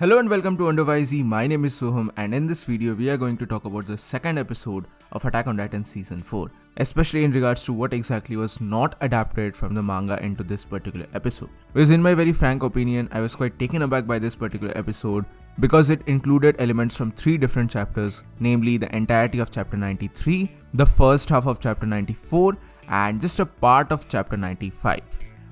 Hello and welcome to Under YZ. My name is Soham, and in this video we are going to talk about the second episode of Attack on Titan Season 4, especially in regards to what exactly was not adapted from the manga into this particular episode. Because in my very frank opinion, I was quite taken aback by this particular episode because it included elements from 3 different chapters, namely the entirety of chapter 93, the first half of chapter 94, and just a part of chapter 95.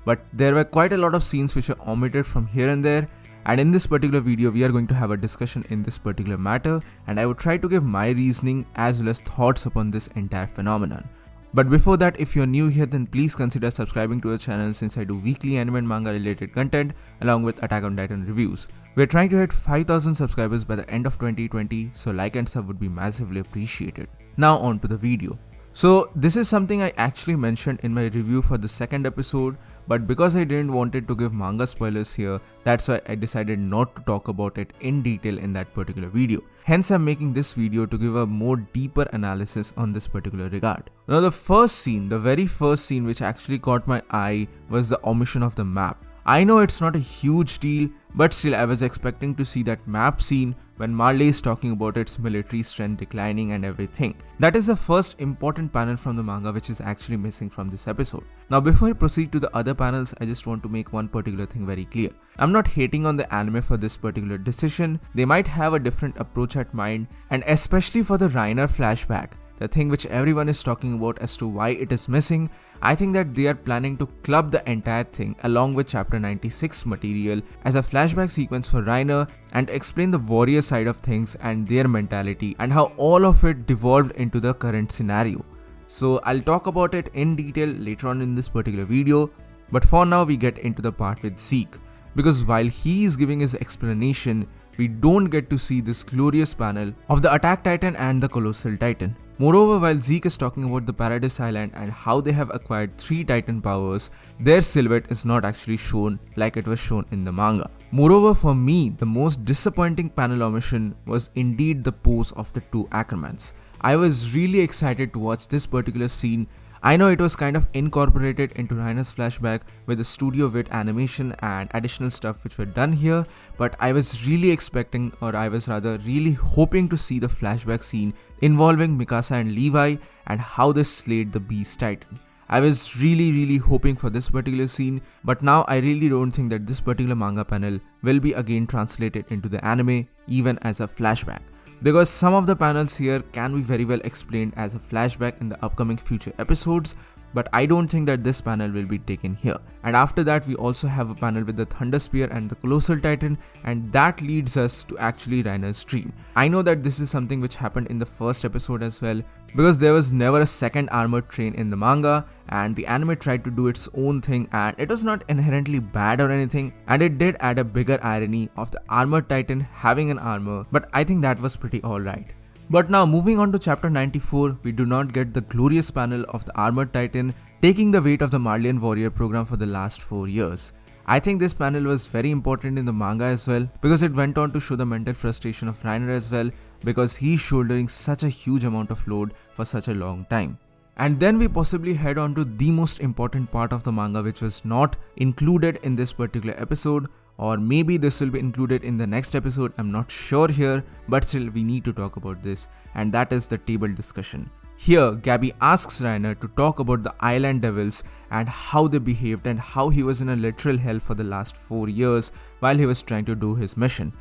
But there were quite a lot of scenes which were omitted from here and there. And in this particular video, we are going to have a discussion in this particular matter, and I would try to give my reasoning as well as thoughts upon this entire phenomenon. But before that, if you're new here, then please consider subscribing to the channel since I do weekly anime and manga related content along with Attack on Titan reviews. We're trying to hit 5,000 subscribers by the end of 2020, so like and sub would be massively appreciated. Now on to the video. So this is something I actually mentioned in my review for the second episode, but because I didn't want it to give manga spoilers here, that's why I decided not to talk about it in detail in that particular video. Hence I'm making this video to give a more deeper analysis on this particular regard. Now the very first scene which actually caught my eye was the omission of the map. I know it's not a huge deal, but still I was expecting to see that map scene when Marley is talking about its military strength declining and everything. That is the first important panel from the manga which is actually missing from this episode. Now before I proceed to the other panels, I just want to make one particular thing very clear. I'm not hating on the anime for this particular decision. They might have a different approach at mind, and especially for the Reiner flashback, the thing which everyone is talking about as to why it is missing, I think that they are planning to club the entire thing along with chapter 96 material as a flashback sequence for Reiner and explain the warrior side of things and their mentality and how all of it devolved into the current scenario. So I'll talk about it in detail later on in this particular video, but for now we get into the part with Zeke, because while he is giving his explanation, we don't get to see this glorious panel of the Attack Titan and the Colossal Titan. Moreover, while Zeke is talking about the Paradise Island and how they have acquired 3 Titan powers, their silhouette is not actually shown like it was shown in the manga. Moreover, for me, the most disappointing panel omission was indeed the pose of the 2 Ackermans. I was really excited to watch this particular scene. I know it was kind of incorporated into Reiner's flashback with the Studio Wit animation and additional stuff which were done here, but I was really expecting, or I was rather really hoping to see the flashback scene involving Mikasa and Levi and how they slayed the Beast Titan. I was really hoping for this particular scene, but now I really don't think that this particular manga panel will be again translated into the anime even as a flashback, because some of the panels here can be very well explained as a flashback in the upcoming future episodes, but I don't think that this panel will be taken here. And after that we also have a panel with the Thunder Spear and the Colossal Titan, and that leads us to actually Reiner's dream. I know that this is something which happened in the first episode as well, because there was never a second armored train in the manga, and the anime tried to do its own thing, and it was not inherently bad or anything, and it did add a bigger irony of the armored titan having an armor, but I think that was pretty alright. But now moving on to chapter 94, we do not get the glorious panel of the armored titan taking the weight of the Marleyan warrior program for the last 4 years. I think this panel was very important in the manga as well, because it went on to show the mental frustration of Reiner as well, because he's shouldering such a huge amount of load for such a long time. And then we possibly head on to the most important part of the manga which was not included in this particular episode, or maybe this will be included in the next episode, I'm not sure here, but still we need to talk about this, and that is the table discussion. Here, Gabi asks Reiner to talk about the Island Devils and how they behaved and how he was in a literal hell for the last 4 years while he was trying to do his mission.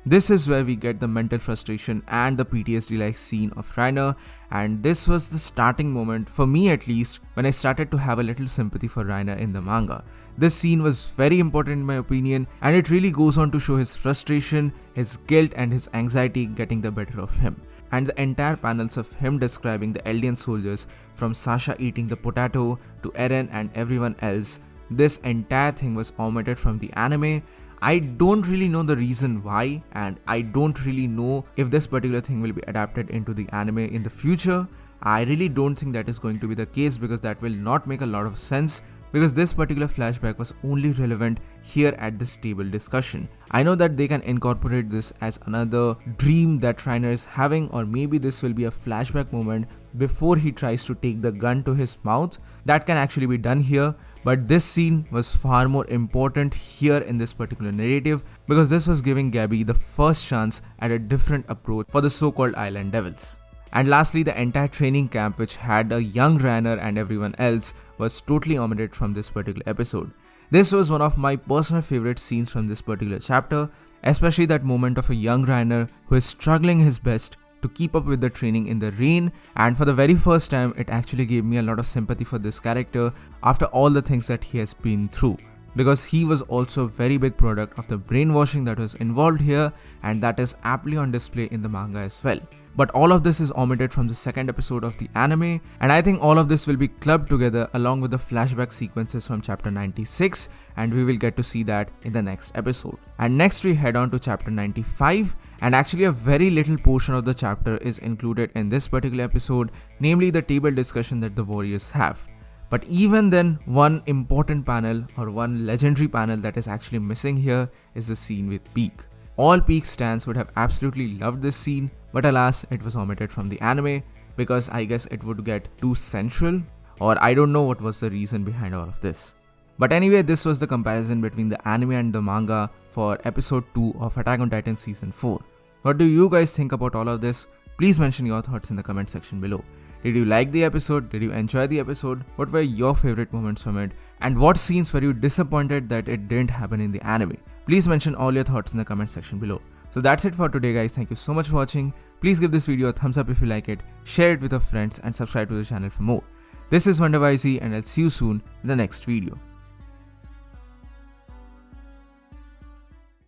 This is where we get the mental frustration and the PTSD-like scene of Reiner, and this was the starting moment, for me at least, when I started to have a little sympathy for Reiner in the manga. This scene was very important in my opinion, and it really goes on to show his frustration, his guilt and his anxiety getting the better of him. And the entire panels of him describing the Eldian soldiers, from Sasha eating the potato to Eren and everyone else, this entire thing was omitted from the anime. I don't really know the reason why, and I don't really know if this particular thing will be adapted into the anime in the future. I really don't think that is going to be the case, because that will not make a lot of sense, because this particular flashback was only relevant here at this table discussion. I know that they can incorporate this as another dream that Reiner is having, or maybe this will be a flashback moment before he tries to take the gun to his mouth. That can actually be done here, But this scene was far more important here in this particular narrative because this was giving Gabby the first chance at a different approach for the so-called Island Devils. And lastly, the entire training camp, which had a young Rainer and everyone else, was totally omitted from this particular episode. This was one of my personal favorite scenes from this particular chapter, especially that moment of a young Rainer who is struggling his best to keep up with the training in the rain, and for the very first time it actually gave me a lot of sympathy for this character after all the things that he has been through, because he was also a very big product of the brainwashing that was involved here, and that is aptly on display in the manga as well. But all of this is omitted from the second episode of the anime, and I think all of this will be clubbed together along with the flashback sequences from chapter 96, and we will get to see that in the next episode. And next we head on to chapter 95, and actually a very little portion of the chapter is included in this particular episode, namely the table discussion that the warriors have. But even then, one important panel or one legendary panel that is actually missing here is the scene with Peak. All Peak stans would have absolutely loved this scene, but alas, it was omitted from the anime because I guess it would get too sensual, or I don't know what was the reason behind all of this. But anyway, this was the comparison between the anime and the manga for episode 2 of Attack on Titan season 4. What do you guys think about all of this? Please mention your thoughts in the comment section below. Did you like the episode? Did you enjoy the episode? What were your favorite moments from it? And what scenes were you disappointed that it didn't happen in the anime? Please mention all your thoughts in the comment section below. So that's it for today guys, thank you so much for watching. Please give this video a thumbs up if you like it, share it with your friends and subscribe to the channel for more. This is WonderYZ and I'll see you soon in the next video.